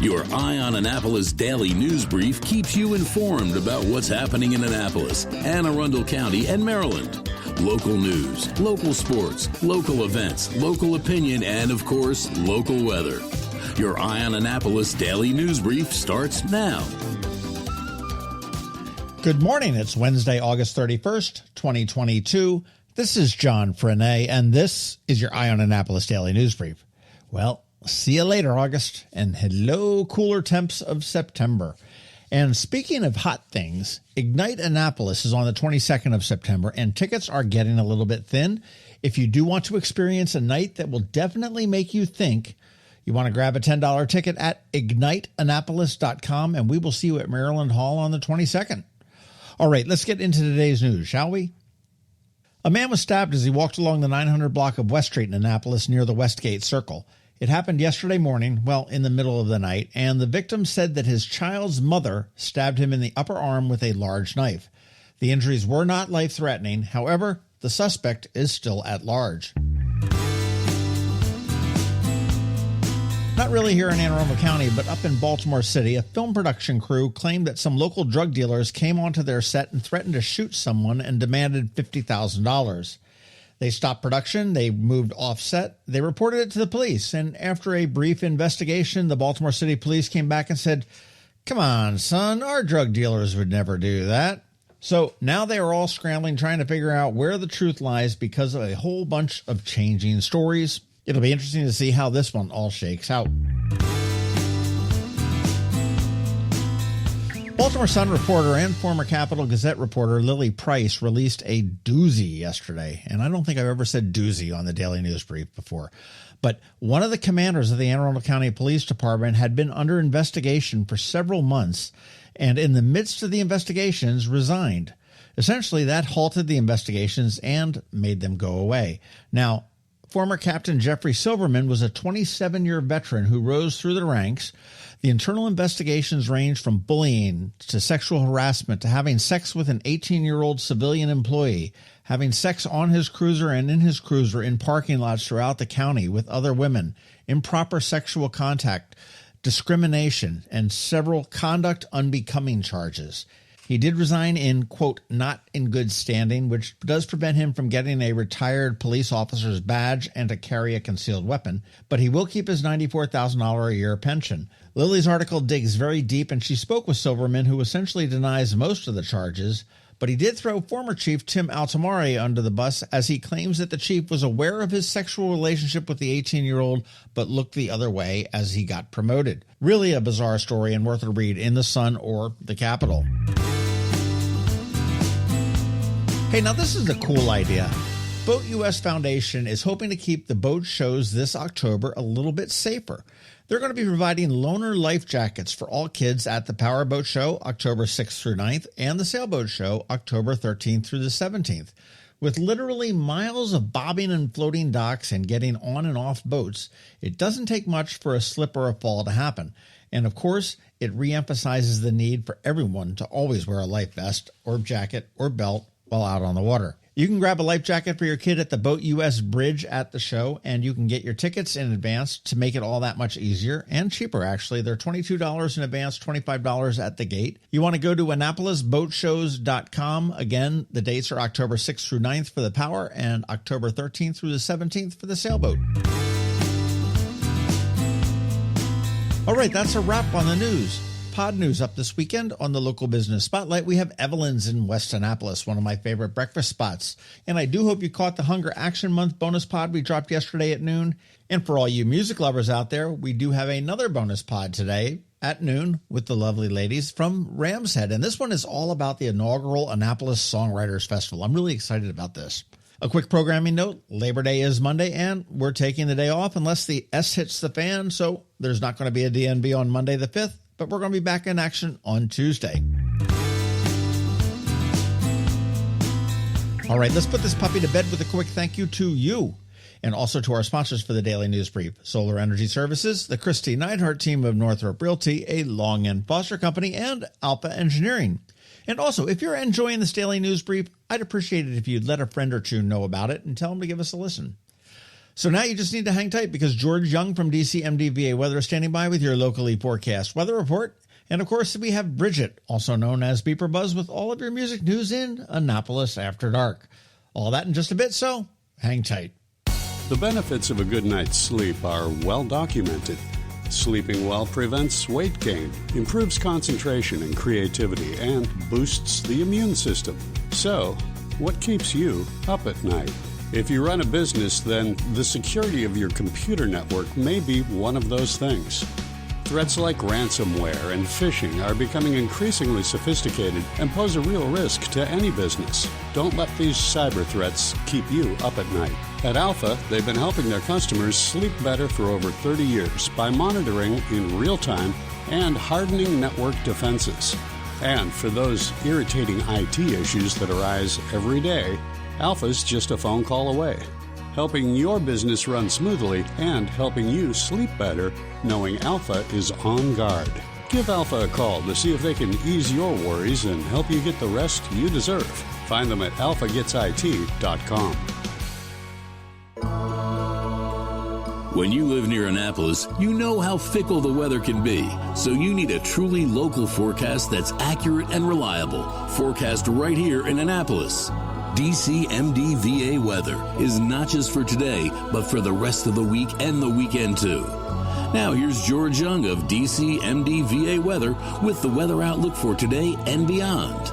Your Eye on Annapolis daily news brief keeps you informed about what's happening in Annapolis, Anne Arundel County, and Maryland. Local news, local sports, local events, local opinion, and, of course, local weather. Your Eye on Annapolis daily news brief starts now. Good morning. It's Wednesday, August 31st, 2022. This is John Frenaye, and this is your Eye on Annapolis daily news brief. Well, see you later, August, and hello, cooler temps of September. And speaking of hot things, Ignite Annapolis is on the 22nd of September, and tickets are getting a little bit thin. If you do want to experience a night that will definitely make you think, you want to grab a $10 ticket at igniteannapolis.com, and we will see you at Maryland Hall on the 22nd. All right, let's get into today's news, shall we? A man was stabbed as he walked along the 900 block of West Street in Annapolis near the Westgate Circle. It happened yesterday morning, well, in the middle of the night, and the victim said that his child's mother stabbed him in the upper arm with a large knife. The injuries were not life-threatening. However, the suspect is still at large. Not really here in Anne Arundel County, but up in Baltimore City, a film production crew claimed that some local drug dealers came onto their set and threatened to shoot someone and demanded $50,000. They stopped production, they moved off-set, they reported it to the police, and after a brief investigation, the Baltimore City Police came back and said, "Come on, son, our drug dealers would never do that." So now they are all scrambling, trying to figure out where the truth lies because of a whole bunch of changing stories. It'll be interesting to see how this one all shakes out. Baltimore Sun reporter and former Capital Gazette reporter Lilly Price released a doozy yesterday. And I don't think I've ever said doozy on the Daily News Brief before. But one of the commanders of the Anne Arundel County Police Department had been under investigation for several months, and in the midst of the investigations resigned. Essentially, that halted the investigations and made them go away. Now, former Captain Jeffrey Silverman was a 27-year veteran who rose through the ranks. The internal investigations ranged from bullying to sexual harassment to having sex with an 18-year-old civilian employee, having sex on his cruiser and in his cruiser in parking lots throughout the county with other women, improper sexual contact, discrimination, and several conduct unbecoming charges. He did resign in, quote, not in good standing, which does prevent him from getting a retired police officer's badge and to carry a concealed weapon, but he will keep his $94,000 a year pension. Lilly's article digs very deep, and she spoke with Silverman, who essentially denies most of the charges, but he did throw former Chief Tim Altamare under the bus, as he claims that the chief was aware of his sexual relationship with the 18-year-old, but looked the other way as he got promoted. Really a bizarre story and worth a read in the Sun or the Capitol. Hey, now this is a cool idea. Boat US Foundation is hoping to keep the boat shows this October a little bit safer. They're going to be providing loaner life jackets for all kids at the Power Boat Show, October 6th through 9th, and the Sailboat Show, October 13th through the 17th. With literally miles of bobbing and floating docks and getting on and off boats, it doesn't take much for a slip or a fall to happen. And of course, it reemphasizes the need for everyone to always wear a life vest or jacket or belt while out on the water. You can grab a life jacket for your kid at the Boat US Bridge at the show, and you can get your tickets in advance to make it all that much easier and cheaper, actually. They're $22 in advance, $25 at the gate. You want to go to AnnapolisBoatShows.com. Again, the dates are October 6th through 9th for the Power and October 13th through the 17th for the Sailboat. All right, that's a wrap on the news. Pod news up this weekend on the Local Business Spotlight. We have Evelyn's in West Annapolis, one of my favorite breakfast spots. And I do hope you caught the Hunger Action Month bonus pod we dropped yesterday at noon. And for all you music lovers out there, we do have another bonus pod today at noon with the lovely ladies from Ram's Head. And this one is all about the inaugural Annapolis Songwriters Festival. I'm really excited about this. A quick programming note, Labor Day is Monday, and we're taking the day off unless the S hits the fan, so there's not going to be a DNB on Monday the 5th. But we're going to be back in action on Tuesday. All right, let's put this puppy to bed with a quick thank you to you and also to our sponsors for the Daily News Brief, Solar Energy Services, the Kristi Neidhardt Team of Northrop Realty, a Long and Foster Company, and Alpha Engineering. And also, if you're enjoying this Daily News Brief, I'd appreciate it if you'd let a friend or two know about it and tell them to give us a listen. So now you just need to hang tight because George Young from DCMDVA Weather is standing by with your locally forecast weather report. And of course, we have Bridget, also known as BeeprBuzz, with all of your music news in Annapolis After Dark. All that in just a bit, so hang tight. The benefits of a good night's sleep are well documented. Sleeping well prevents weight gain, improves concentration and creativity, and boosts the immune system. So, what keeps you up at night? If you run a business, then the security of your computer network may be one of those things. Threats like ransomware and phishing are becoming increasingly sophisticated and pose a real risk to any business. Don't let these cyber threats keep you up at night. At Alpha, they've been helping their customers sleep better for over 30 years by monitoring in real time and hardening network defenses. And for those irritating IT issues that arise every day, Alpha's just a phone call away, helping your business run smoothly and helping you sleep better knowing Alpha is on guard. Give Alpha a call to see if they can ease your worries and help you get the rest you deserve. Find them at alphagetsit.com. When you live near Annapolis, you know how fickle the weather can be. So you need a truly local forecast that's accurate and reliable. Forecast right here in Annapolis. DCMDVA Weather is not just for today, but for the rest of the week and the weekend too. Now here's George Young of DCMDVA Weather with the weather outlook for today and beyond.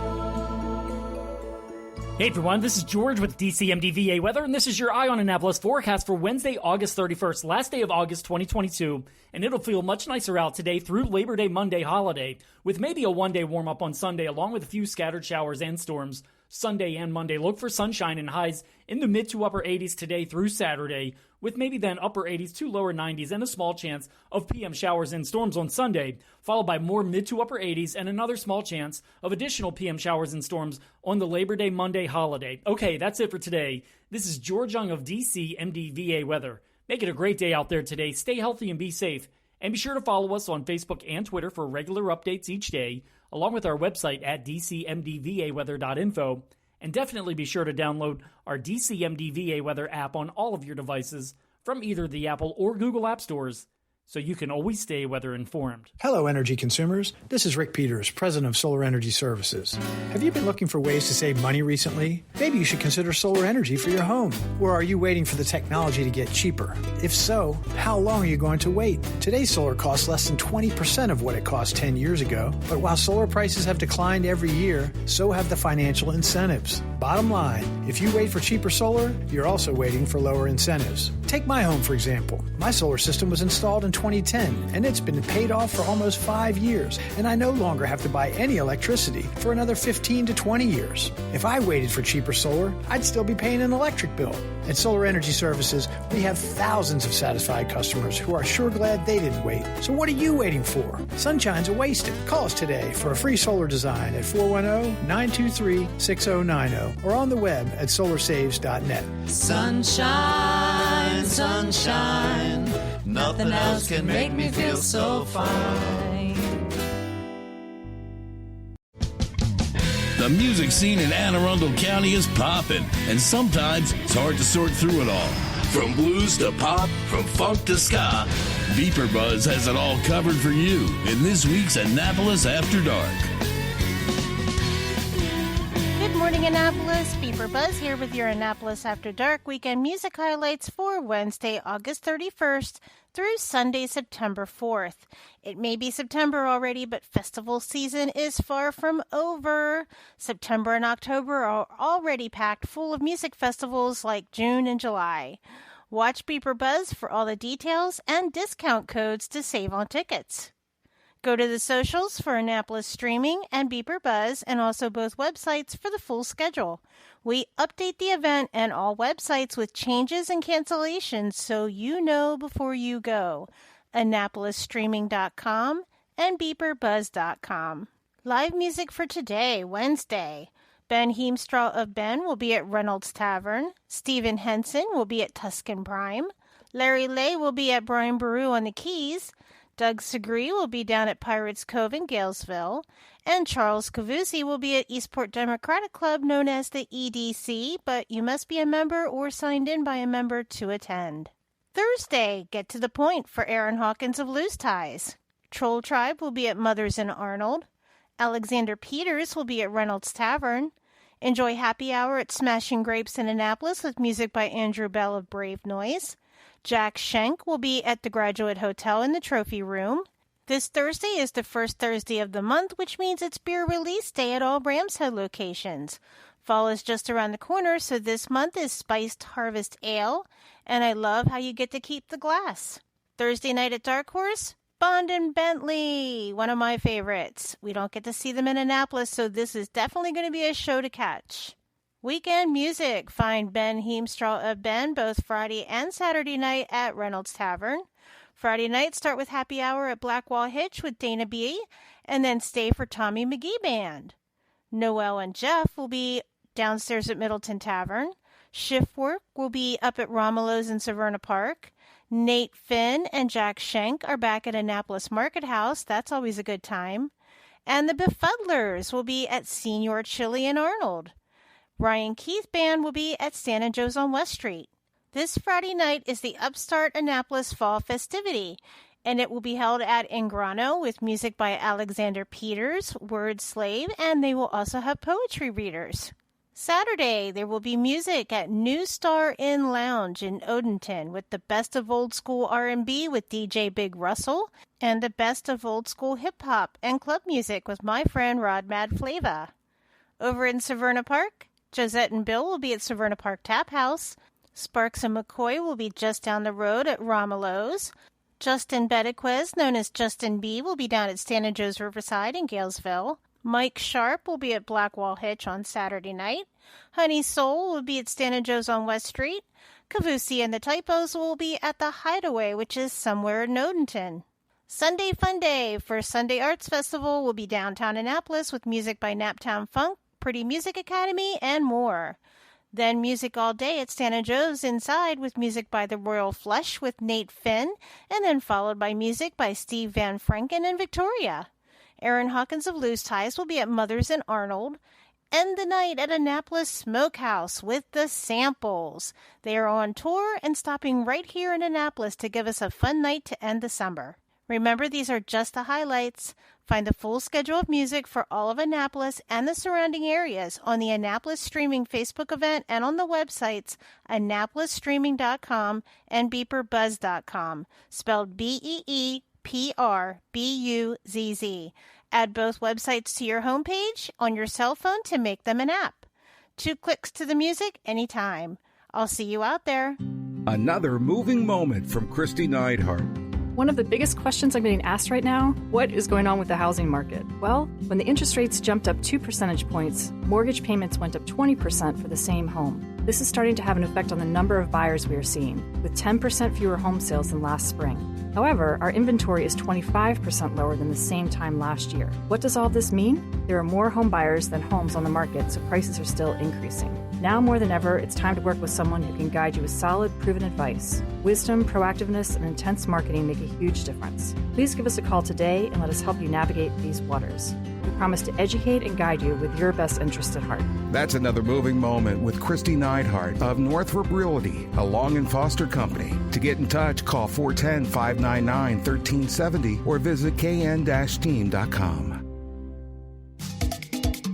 Hey everyone, this is George with DCMDVA Weather, and this is your Eye on Annapolis forecast for Wednesday, August 31st, last day of August 2022, and it'll feel much nicer out today through Labor Day Monday holiday, with maybe a one-day warm-up on Sunday, along with a few scattered showers and storms. Sunday and Monday, look for sunshine and highs in the mid to upper 80s today through Saturday, with maybe then upper 80s to lower 90s and a small chance of PM showers and storms on Sunday, followed by more mid to upper 80s and another small chance of additional PM showers and storms on the Labor Day Monday holiday. Okay, that's it for today. This is George Young of DCMDVA Weather. Make it a great day out there today. Stay healthy and be safe. And be sure to follow us on Facebook and Twitter for regular updates each day, along with our website at dcmdvaweather.info. And definitely be sure to download our DCMDVA Weather app on all of your devices from either the Apple or Google App Stores, so you can always stay weather informed. Hello, energy consumers. This is Rick Peters, president of Solar Energy Services. Have you been looking for ways to save money recently? Maybe you should consider solar energy for your home. Or are you waiting for the technology to get cheaper? If so, how long are you going to wait? Today's solar costs less than 20% of what it cost 10 years ago. But while solar prices have declined every year, so have the financial incentives. Bottom line, if you wait for cheaper solar, you're also waiting for lower incentives. Take my home, for example. My solar system was installed in 2010, and it's been paid off for almost 5 years, and I no longer have to buy any electricity for another 15 to 20 years. If I waited for cheaper solar, I'd still be paying an electric bill. At Solar Energy Services, we have thousands of satisfied customers who are sure glad they didn't wait. So what are you waiting for? Sunshine's a wasted. Call us today for a free solar design at 410-923-6090 or on the web at solarsaves.net. Sunshine, sunshine, nothing else can make me feel so fine. The music scene in Anne Arundel County is popping, and sometimes it's hard to sort through it all. From blues to pop, from funk to ska, BeeprBuzz has it all covered for you in this week's Annapolis After Dark. Good morning, Annapolis. BeeprBuzz here with your Annapolis After Dark weekend music highlights for Wednesday, August 31st through Sunday, September 4th. It may be September already, but festival season is far from over. September and October are already packed full of music festivals like June and July. Watch BeeprBuzz for all the details and discount codes to save on tickets. Go to the socials for Annapolis Streaming and BeeprBuzz, and also both websites for the full schedule. We update the event and all websites with changes and cancellations so you know before you go. AnnapolisStreaming.com and BeeprBuzz.com. Live music for today, Wednesday. Ben Heemstra of Ben will be at Reynolds Tavern. Stephen Henson will be at Tuscan Prime. Larry Lay will be at Brian Baru on the Keys. Doug Segree will be down at Pirates Cove in Galesville, and Charles Cavuzzi will be at Eastport Democratic Club, known as the EDC, but you must be a member or signed in by a member to attend. Thursday, get to the point for Aaron Hawkins of Loose Ties. Troll Tribe will be at Mother's in Arnold. Alexander Peters will be at Reynolds Tavern. Enjoy happy hour at Smashing Grapes in Annapolis with music by Andrew Bell of Brave Noise. Jack Schenk will be at the Graduate Hotel in the Trophy Room. This Thursday is the first Thursday of the month, which means it's beer release day at all Rams Head locations. Fall is just around the corner, so this month is Spiced Harvest Ale, and I love how you get to keep the glass. Thursday night at Dark Horse, Bond and Bentley, one of my favorites. We don't get to see them in Annapolis, so this is definitely going to be a show to catch. Weekend music. Find Ben Heemstraw of Ben both Friday and Saturday night at Reynolds Tavern. Friday night, start with happy hour at Blackwall Hitch with Dana B, and then stay for Tommy McGee Band. Noel and Jeff will be downstairs at Middleton Tavern. Shift work will be up at Romulo's in Severna Park. Nate Finn and Jack Schenk are back at Annapolis Market House. That's always a good time. And the Befuddlers will be at Senior Chili in Arnold. Ryan Keith Band will be at Santa Joe's on West Street. This Friday night is the Upstart Annapolis Fall Festivity, and it will be held at Ingrano with music by Alexander Peters, Word Slave, and they will also have poetry readers. Saturday, there will be music at New Star Inn Lounge in Odenton with the best of old school R&B with DJ Big Russell and the best of old school hip-hop and club music with my friend Rod Mad Flava. Over in Severna Park, Josette and Bill will be at Severna Park Tap House. Sparks and McCoy will be just down the road at Romulo's. Justin Bedequez, known as Justin B, will be down at Santa Joe's Riverside in Galesville. Mike Sharp will be at Blackwall Hitch on Saturday night. Honey Soul will be at Santa Joe's on West Street. Cavuzzi and the Typos will be at the Hideaway, which is somewhere in Odenton. Sunday Fun Day for Sunday Arts Festival will be downtown Annapolis with music by Naptown Funk, Pretty Music Academy, and more. Then music all day at Santa Joe's inside with music by The Royal Flush with Nate Finn, and then followed by music by Steve Van Franken and Victoria. Aaron Hawkins of Loose Ties will be at Mother's in Arnold. End the night at Annapolis Smokehouse with the Samples. They are on tour and stopping right here in Annapolis to give us a fun night to end the summer. Remember, these are just the highlights. Find the full schedule of music for all of Annapolis and the surrounding areas on the Annapolis Streaming Facebook event and on the websites AnnapolisStreaming.com and BeeprBuzz.com, spelled BeeprBuzz. Add both websites to your homepage on your cell phone to make them an app. 2 clicks to the music anytime. I'll see you out there. Another moving moment from Kristi Neidhardt. One of the biggest questions I'm getting asked right now, what is going on with the housing market? Well, when the interest rates jumped up 2 percentage points, mortgage payments went up 20% for the same home. This is starting to have an effect on the number of buyers we are seeing, with 10% fewer home sales than last spring. However, our inventory is 25% lower than the same time last year. What does all this mean? There are more home buyers than homes on the market, so prices are still increasing. Now more than ever, it's time to work with someone who can guide you with solid, proven advice. Wisdom, proactiveness, and intense marketing make a huge difference. Please give us a call today and let us help you navigate these waters. We promise to educate and guide you with your best interest at heart. That's another moving moment with Kristi Neidhardt of Northrop Realty, a Long and Foster company. To get in touch, call 410-599-1370 or visit kn-team.com.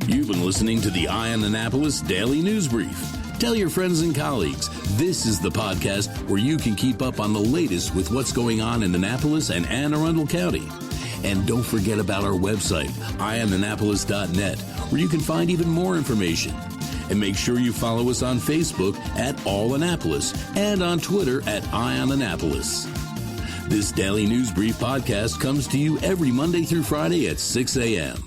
You've been listening to the Eye on Annapolis Daily News Brief. Tell your friends and colleagues, this is the podcast where you can keep up on the latest with what's going on in Annapolis and Anne Arundel County. And don't forget about our website, eyeonannapolis.net, where you can find even more information. And make sure you follow us on Facebook at All Annapolis and on Twitter at Eye on Annapolis. This Daily News Brief podcast comes to you every Monday through Friday at 6 a.m.